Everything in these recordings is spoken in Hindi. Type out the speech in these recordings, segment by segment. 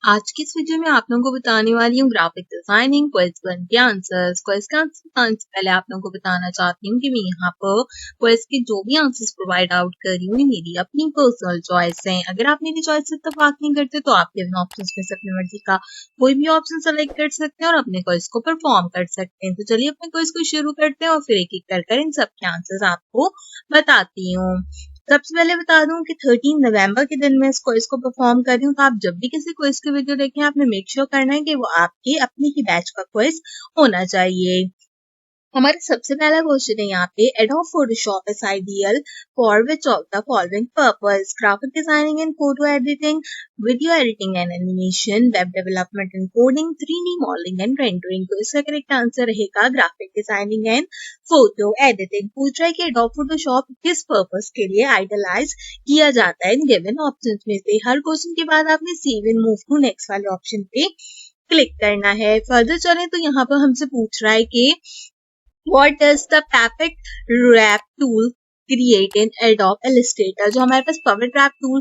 आज की इस वीडियो में आप लोगों को बताने वाली हूँ ग्राफिक डिजाइनिंग क्विज 1 के आंसर्स। क्विज के आंसर बताने से पहले आप लोगों को बताना चाहती हूँ कि मैं यहाँ पर क्विज के जो भी आंसर्स प्रोवाइड आउट कर रही हूँ मेरी अपनी पर्सनल चॉइस है। अगर आप मेरी चॉइस से इत्तेफाक नहीं करते तो आप इन ऑप्शंस में से अपनी मर्जी का कोई भी ऑप्शन सेलेक्ट कर सकते हैं और अपने क्विज को परफॉर्म कर सकते हैं। तो चलिए अपने क्विज को शुरू करते हैं और फिर एक एक कर इन सबके आंसर्स आपको बताती हूँ। सबसे पहले बता दूं कि 13 नवंबर के दिन मैं इस क्विज को परफॉर्म कर रही हूँ, तो आप जब भी किसी क्विज की वीडियो देखें आपने मेक श्योर करना है कि वो आपके अपनी ही बैच का क्विज होना चाहिए। हमारा सबसे पहला क्वेश्चन है यहाँ पे, adobe Photoshop is ideal for which of the following purpose? Graphic designing and photo editing, video editing and animation, web development and coding, 3D modelling and rendering. तो इसका करेक्ट आंसर रहेगा graphic designing and photo editing. पूछ रहा है कि एडोब फोटोशॉप किस पर्पस के लिए आइडलाइज किया जाता है इन गिवन ऑप्शंस में से। हर क्वेश्चन के बाद आपने save and move to next वाले ऑप्शन पे क्लिक करना है। फर्दर चलें तो यहाँ पर हमसे पूछ रहा है कि What does the Puppet Wrap tool create in Adobe Illustrator? जो हमारे पास Puppet Wrap tool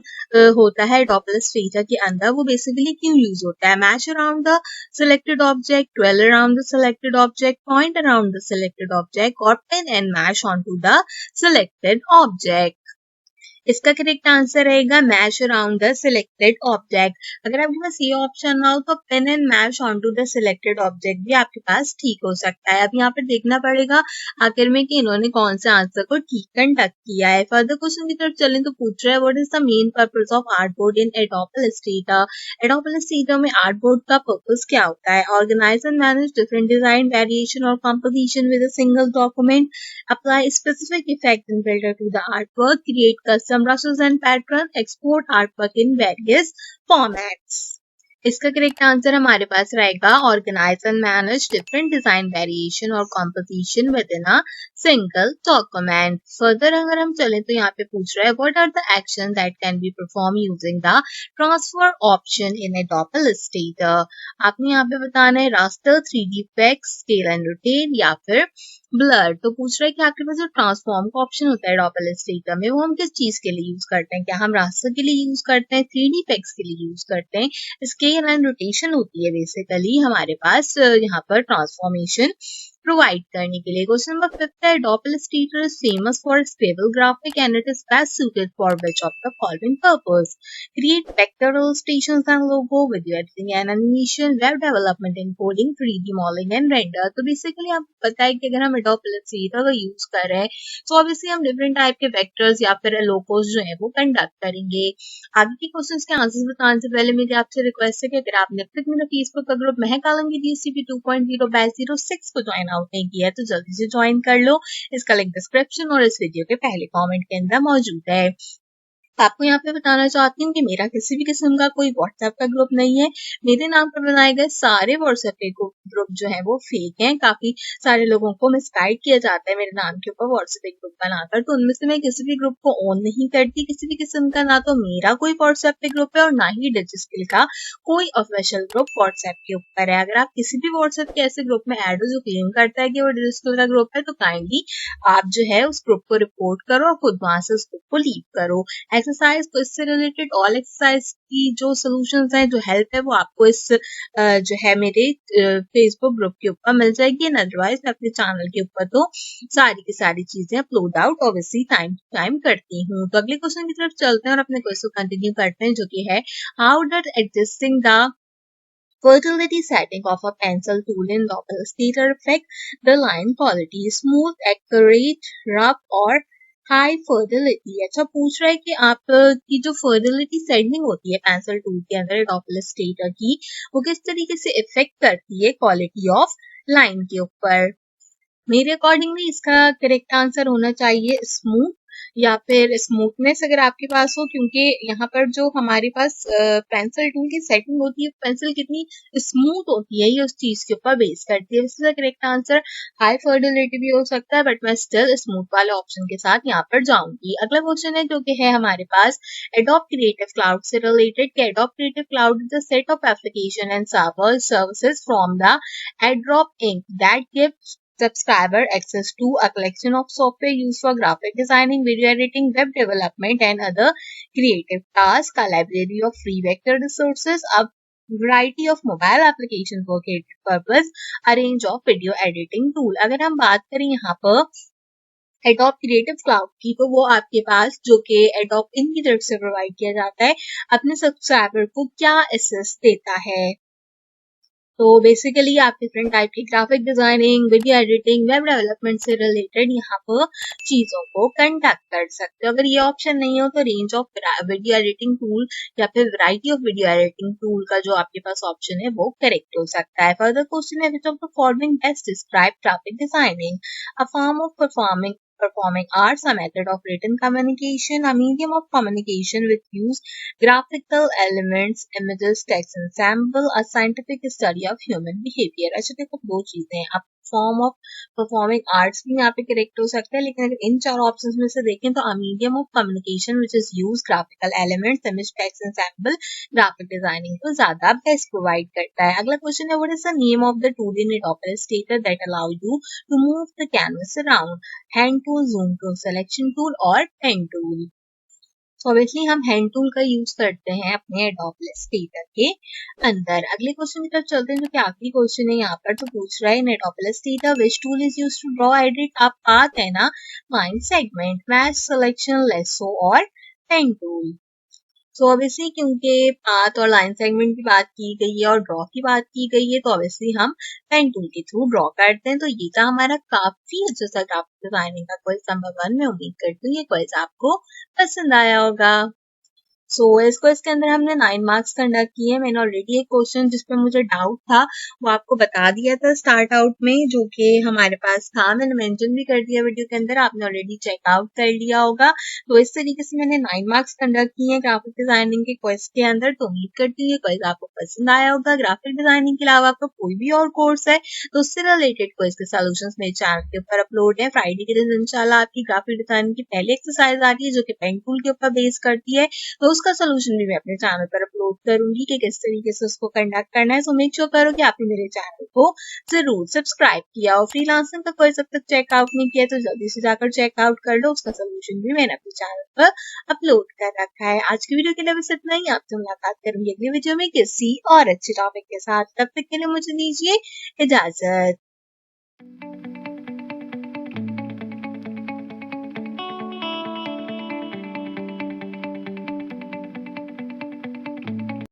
होता है Adobe Illustrator के अंदर, वो बेसिकली क्यों यूज होता है? Match around the selected object, twirl around the selected object, point around the selected object, or pin and mash onto the selected object. इसका करेक्ट आंसर रहेगा mesh around the selected object. अगर आपके पास ये ऑप्शन ना हो तो pen and mesh on to the selected object भी आपके पास ठीक हो सकता है। अब यहाँ पर देखना पड़ेगा आखिर में कि इन्होंने कौन से आंसर को ठीक कंडक्ट किया है। फर्दर क्वेश्चन की तरफ चलें तो पूछ रहा है what is the main purpose of artboard in Adobe Illustrator? Adobe Illustrator में आर्टबोर्ड का पर्पस क्या होता है? Organise and manage different design variation और composition with a single document, apply specific effect and filter to the artwork, create custom brushes and patterns, export artwork in various formats. इसका करेक्ट आंसर हमारे पास रहेगा organise and manage different design variation और composition with in a single document. Further अगर हम चलें तो यहाँ पे पूछ रहा है what are the action that can be perform using the transfer option in Adobe Illustrator? आपने यहाँ पे बताना है raster, 3D effect, scale and rotate या फिर ब्लर। तो पूछ रहा है कि आपके पास जो ट्रांसफॉर्म का ऑप्शन होता है एडोब इलस्ट्रेटर में वो हम किस चीज के लिए यूज करते हैं? क्या हम रास्टर के लिए यूज करते हैं, 3D इफेक्ट्स के लिए यूज करते हैं, स्केल एंड रोटेशन होती है बेसिकली हमारे पास यहाँ पर ट्रांसफॉर्मेशन प्रोवाइड करने के लिए। क्वेश्चन नंबर 5 है, adobe Illustrator is famous for stable graphic and it is best suited for which of the following purpose? Create vector illustrations and logo, video editing and animation, web development and coding, 3D modelling and render. तो बेसिकली आपको पता है कि अगर हम एडोब इलस्ट्रेटर का यूज कर रहे हैं तो ऑब्वियसली हम डिफरेंट टाइप के वेक्टर्स या फिर लोगोस जो है वो कंडक्ट करेंगे। आगे के क्वेश्चंस के आंसर्स बताने से पहले मेरी आपसे रिक्वेस्ट है कि अगर आपने अब तक मेरा फेसबुक का ग्रुप महक आलम की DCP 2.0 बैच 06 को ज्वाइन आउट नहीं किया है तो जल्दी से ज्वाइन कर लो। इसका लिंक डिस्क्रिप्शन और इस वीडियो के पहले कमेंट के अंदर मौजूद है। आपको यहाँ पे बताना चाहती हूँ कि मेरा किसी भी किस्म का कोई व्हाट्सएप का ग्रुप नहीं है। मेरे नाम पर बनाए गए सारे व्हाट्सएप के ग्रुप जो है वो फेक हैं। काफी सारे लोगों को मिसगाइड किया जाता है मेरे नाम के ऊपर व्हाट्सएप ग्रुप बनाकर, तो उनमें से मैं किसी भी ग्रुप को ऑन नहीं करती किसी भी किस्म का। ना तो मेरा कोई व्हाट्सएप पे ग्रुप है और ना ही डिजिस्किल का कोई ऑफिशियल ग्रुप व्हाट्सएप के ऊपर है। अगर आप किसी भी व्हाट्सएप के ऐसे ग्रुप में एड हो जो क्लेम करता है कि वो डिजिस्किल का ग्रुप है तो काइंडली आप जो है उस ग्रुप को रिपोर्ट करो और खुद वहां से उस ग्रुप को लीव करो। एक्सरसाइज तो इससे रिलेटेड ऑल एक्सरसाइज की जो सॉल्यूशंस हैं जो हेल्प है वो आपको इस जो है मेरे फेसबुक ग्रुप के ऊपर मिल जाएगी। अदरवाइज मैं अपने चैनल के ऊपर तो सारी की सारी चीजें upload out obviously time to time करती हूँ। तो अगले क्वेश्चन की तरफ चलते हैं और अपने क्वेश्चन को कंटिन्यू करते हैं जो कि है how does adjusting the fertility setting of a pencil tool in Adobe Illustrator affect the line quality, smooth, accurate, rough or high fertility? अच्छा, पूछ रहा है कि आप की जो फर्टिलिटी सेटिंग होती है पेंसिल टूल के अंदर एडोब इलस्ट्रेटर की वो किस तरीके से इफेक्ट करती है क्वालिटी ऑफ लाइन के ऊपर। मेरे अकॉर्डिंगली इसका करेक्ट आंसर होना चाहिए स्मूथ या फिर स्मूथनेस अगर आपके पास हो, क्योंकि यहाँ पर जो हमारे पास पेंसिल टूल की सेटिंग होती है पेंसिल कितनी स्मूथ होती है ये उस चीज के ऊपर बेस करती है। इसका करेक्ट आंसर हाई फर्टिलिटी भी हो सकता है बट मैं स्टिल स्मूथ वाले ऑप्शन के साथ यहाँ पर जाऊंगी। अगला क्वेश्चन है जो कि है हमारे पास एडोब क्रिएटिव क्लाउड से रिलेटेड कि Adobe Creative Cloud is a set of application and services from the Adobe Inc that gives subscriber access to a collection of software used for graphic designing, video editing, web development and other creative tasks, a library of free vector resources, a variety of mobile application for creative purpose, a range of video editing tool. अगर हम बात करें यहाँ पर एडोब क्रिएटिव क्लाउड की, तो वो आपके पास जो कि एडोब इनकी तरफ से प्रोवाइड किया जाता है, अपने सब्सक्राइबर को क्या एसेस देता है। तो बेसिकली आप डिफरेंट टाइप की graphic designing, video editing, web development से रिलेटेड यहाँ पर चीजों को कंडक्ट कर सकते हो। अगर ये ऑप्शन नहीं हो तो range of video editing tool या फिर variety of video editing tool का जो आपके पास ऑप्शन है वो करेक्ट हो सकता है। फर्दर क्वेश्चन है, which of the following best describe graphic designing, a form of performing arts, a method of written communication, a medium of communication with use graphical elements, images, text ensemble, a scientific study of human behavior। अच्छा देखो दो चीजें हैं, आप फॉर्म ऑफ परफॉर्मिंग आर्ट्स भी यहाँ पे करेक्ट हो सकता है, लेकिन अगर इन चार ऑप्शंस में से देखें तो a medium of communication which is use graphical elements, image, text ensemble, graphic designing को ज्यादा बेस्ट प्रोवाइड करता है। अगला क्वेश्चन है, what is the name of the tool in Adobe Illustrator that allow you to move the canvas around? Hand tool, zoom tool, selection tool और पेन टूल। तो ऑब्वियसली हम हैंड टूल का यूज करते हैं अपने एडोब इलस्ट्रेटर के अंदर। अगले क्वेश्चन की तरफ चलते हैं जो कि आखिरी क्वेश्चन है यहाँ पर। तो पूछ रहा है, in Adobe Illustrator which tool is used to draw, edit a path and a line segment, match, selection, lasso और पेन टूल। सो ऑब्वियसली क्योंकि पाथ और लाइन सेगमेंट की बात की गई है और ड्रॉ की बात की गई है, तो ऑब्वियसली हम पेन टूल के थ्रू ड्रॉ करते हैं। तो ये था हमारा काफी अच्छा सा ग्राफिक डिजाइनिंग का क्विज नंबर 1। मैं उम्मीद करती हूँ ये क्विज आपको पसंद आया होगा। सो इस क्विज के अंदर हमने 9 मार्क्स कंडक्ट किए। मैंने ऑलरेडी एक क्वेश्चन जिसपे मुझे डाउट था वो आपको बता दिया था स्टार्ट आउट में, जो कि हमारे पास था, मैंने मेंशन भी कर दिया वीडियो के अंदर, आपने ऑलरेडी चेकआउट कर लिया होगा। तो इस तरीके से मैंने 9 मार्क्स कंडक्ट किए हैं ग्राफिक डिजाइनिंग के क्विज के अंदर। तो उम्मीद करती हूँ ये क्विज आपको पसंद आया होगा। ग्राफिक डिजाइनिंग के अलावा आपका कोई भी और कोर्स है तो उससे रिलेटेड क्विज के सॉल्यूशंस मेरे चैनल के ऊपर अपलोड है। फ्राइडे के दिन इंशाल्लाह आपकी ग्राफिक डिजाइनिंग की पहली एक्सरसाइज आ रही है जो कि पेन टूल के ऊपर बेस करती है, तो उसका सोल्यूशन भी मैं अपने चैनल पर अपलोड करूंगी कि किस तरीके से उसको कंडक्ट करना है। सो मेक श्योर करो कि आपने मेरे चैनल को जरूर सब्सक्राइब किया और फ्रीलांसिंग का कोई जब तक चेकआउट नहीं किया तो जल्दी से जाकर चेकआउट कर लो, उसका सोल्यूशन भी मैंने अपने चैनल पर अपलोड कर रखा है। आज की वीडियो के लिए बस इतना ही। आपसे मुलाकात करूंगी अगली वीडियो में किसी और अच्छे टॉपिक के साथ। तब तक के लिए मुझे दीजिए इजाजत।